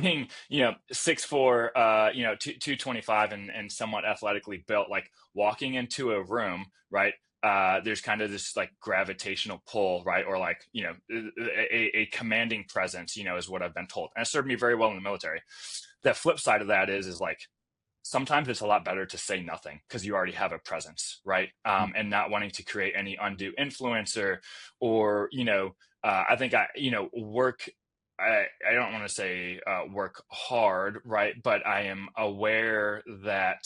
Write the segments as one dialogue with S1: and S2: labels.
S1: being, 6'4", 225 and somewhat athletically built, like walking into a room, right? There's kind of this like gravitational pull, right? Or like, a commanding presence, is what I've been told. And it served me very well in the military. The flip side of that is like, sometimes it's a lot better to say nothing because you already have a presence, right? And not wanting to create any undue influence or I think work. I don't want to say work hard, right? But I am aware that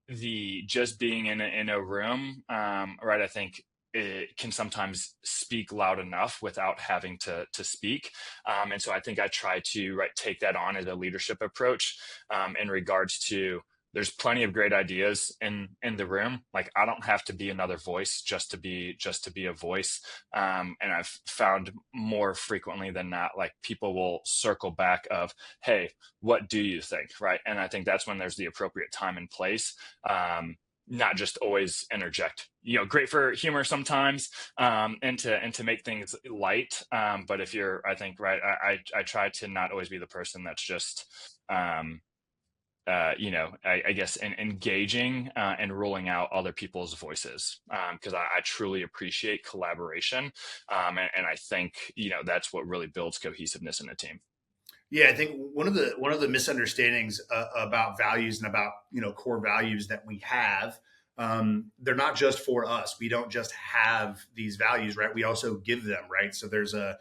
S1: the just being in a room, right? I think it can sometimes speak loud enough without having to speak, and so I think I try to take that on as a leadership approach, in regards to there's plenty of great ideas in the room. Like I don't have to be another voice just to be a voice, and I've found more frequently than not, like people will circle back of, hey, what do you think, right? And I think that's when there's the appropriate time and place, not just always interject. Great for humor sometimes, and to make things light. But if you're, I think, right, I try to not always be the person that's just, I guess, engaging, and ruling out other people's voices, because I truly appreciate collaboration, and I think that's what really builds cohesiveness in a team.
S2: Yeah, I think one of the misunderstandings about values and about core values that we have, they're not just for us. We don't just have these values, right? We also give them, right? So there's a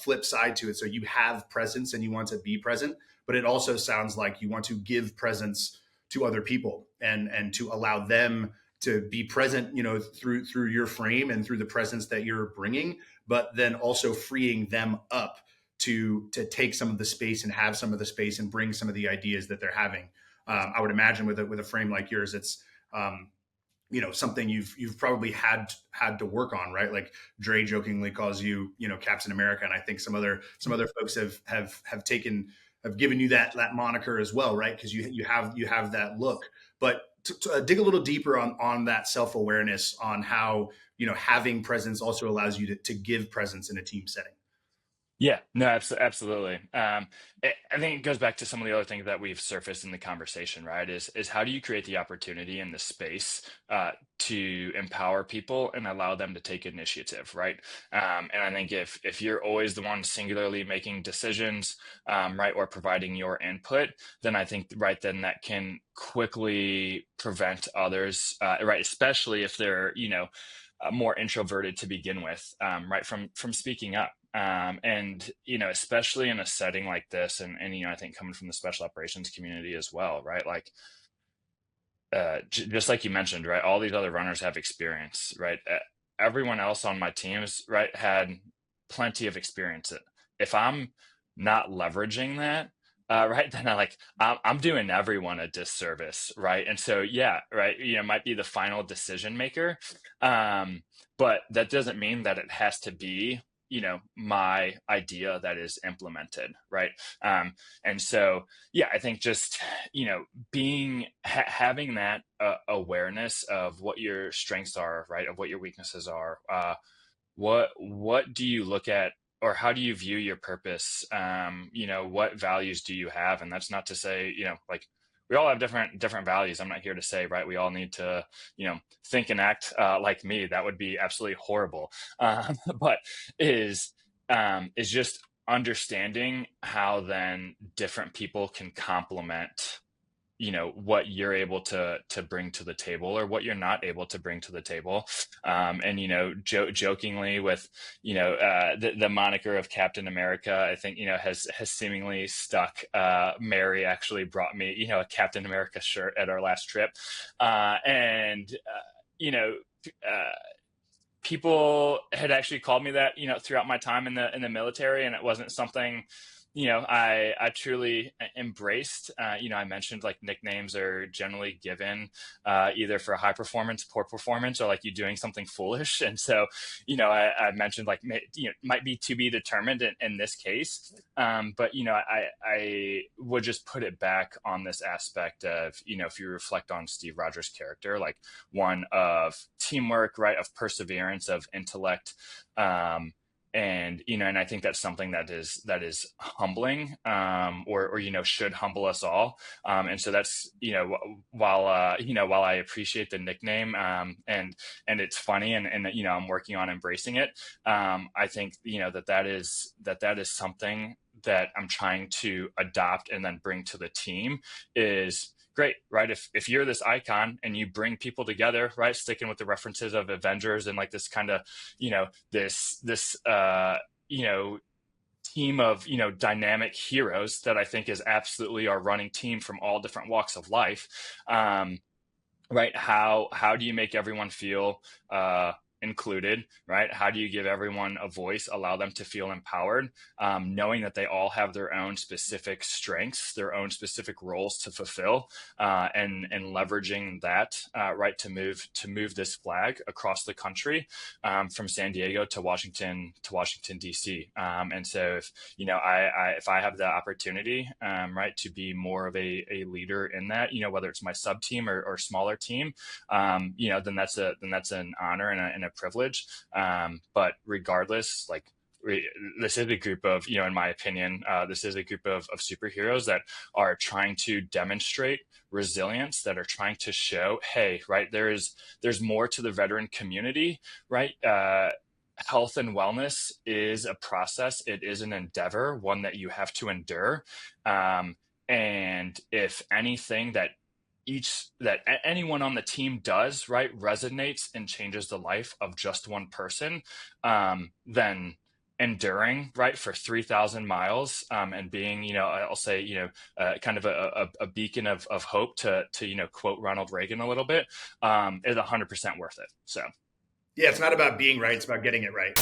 S2: flip side to it. So you have presence and you want to be present, but it also sounds like you want to give presence to other people and to allow them to be present, through your frame and through the presence that you're bringing, but then also freeing them up to take some of the space and have some of the space and bring some of the ideas that they're having. I would imagine with a frame like yours, it's something you've probably had to work on, right? Like Dre jokingly calls you Captain America, and I think some other folks have given you that moniker as well, right? Because you have that look. But to dig a little deeper on that self awareness, on how having presence also allows you to give presence in a team setting.
S1: Yeah, no, absolutely. I think it goes back to some of the other things that we've surfaced in the conversation, right? Is how do you create the opportunity and the space, to empower people and allow them to take initiative, right? And I think if you're always the one singularly making decisions, right, or providing your input, then I think right then that can quickly prevent others, right, especially if they're more introverted to begin with, right, from speaking up. And especially in a setting like this, and I think coming from the special operations community as well, right? Like, just like you mentioned, right? All these other runners have experience, right? Everyone else on my teams, right, had plenty of experience. If I'm not leveraging that, right, then I'm doing everyone a disservice, right? And so, yeah, right, might be the final decision maker, but that doesn't mean that it has to be my idea that is implemented, right? And so, yeah, I think just having that awareness of what your strengths are, right, of what your weaknesses are, what do you look at, or how do you view your purpose? What values do you have? And that's not to say, like, we all have different values. I'm not here to say, right, we all need to think and act, like me. That would be absolutely horrible. But is just understanding how then different people can complement what you're able to bring to the table or what you're not able to bring to the table. And jokingly with the moniker of Captain America, I think has seemingly stuck. Mary actually brought me a Captain America shirt at our last trip, and you know uh, people had actually called me that throughout my time in the military, and it wasn't something I truly embraced. I mentioned like nicknames are generally given, either for high performance, poor performance, or like you doing something foolish. And so I mentioned like might be to be determined in this case, but I would just put it back on this aspect of if you reflect on Steve Rogers' character, like one of teamwork, right, of perseverance, of intellect, And and I think that's something that is humbling, or should humble us all. And so that's, while I appreciate the nickname, and it's funny, and I'm working on embracing it. I think that is something that I'm trying to adopt and then bring to the team. Is great, right? If you're this icon and you bring people together, right, sticking with the references of Avengers and like this kind of, this you know team of dynamic heroes that I think is absolutely our running team from all different walks of life. Right, how do you make everyone feel included, right? How do you give everyone a voice, allow them to feel empowered, knowing that they all have their own specific strengths, their own specific roles to fulfill, and leveraging that, right, to move this flag across the country, from San Diego to Washington D.C. And so if I have the opportunity, right, to be more of a leader in that, whether it's my sub team or smaller team, then that's an honor and a privilege. But regardless, like, this is a group of, in my opinion, this is a group of superheroes that are trying to demonstrate resilience, that are trying to show, hey, right, there's more to the veteran community, right? Health and wellness is a process. It is an endeavor, one that you have to endure. And if anything that anyone on the team does, right, resonates and changes the life of just one person, then enduring, right, for 3,000 miles, and being, I'll say, kind of a beacon of hope, to quote Ronald Reagan a little bit, is 100% worth it. So
S2: Yeah, it's not about being right; it's about getting it right.